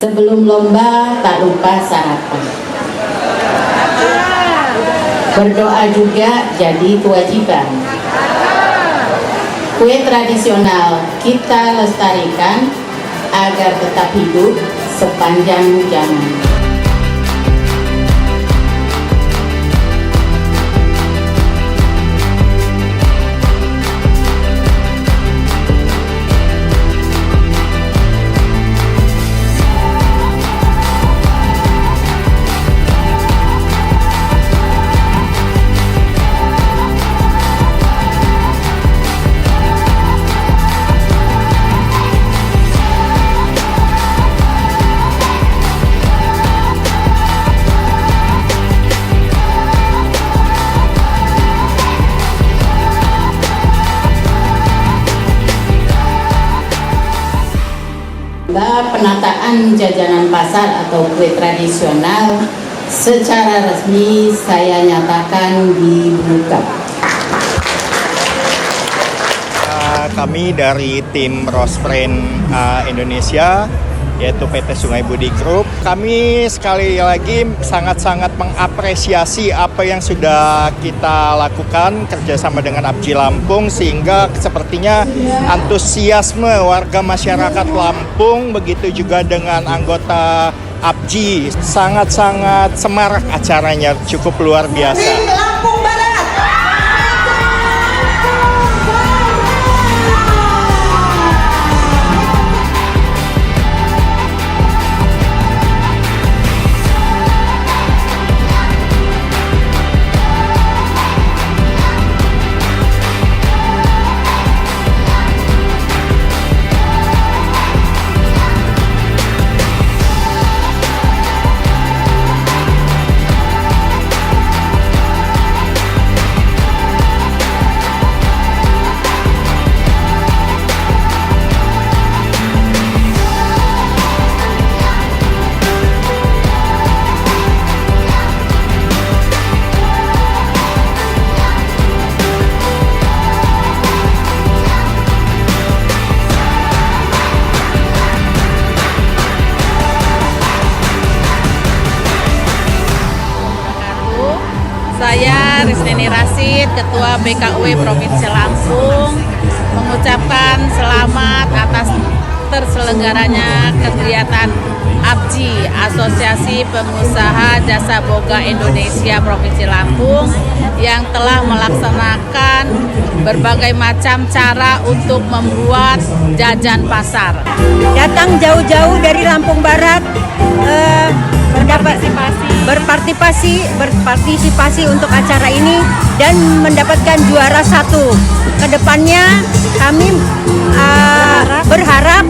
Sebelum lomba tak lupa sarapan. Berdoa juga jadi kewajiban. Kue tradisional kita lestarikan agar tetap hidup sepanjang zaman. Penataan jajanan pasar atau kue tradisional secara resmi saya nyatakan dibuka. Kami dari tim Rosfriend Indonesia, yaitu PT Sungai Budi Group, kami sekali lagi sangat-sangat mengapresiasi apa yang sudah kita lakukan kerjasama dengan APJI Lampung, sehingga sepertinya antusiasme warga masyarakat Lampung, begitu juga dengan anggota APJI, sangat-sangat semarak acaranya, cukup luar biasa. Saya Rizlini Rasid, Ketua BKUW Provinsi Lampung, mengucapkan selamat atas terselenggaranya kegiatan APJI, Asosiasi Pengusaha Jasa Boga Indonesia Provinsi Lampung, yang telah melaksanakan berbagai macam cara untuk membuat jajan pasar. Datang jauh-jauh dari Lampung Barat, berpartisipasi untuk acara ini dan mendapatkan juara 1. Kedepannya kami berharap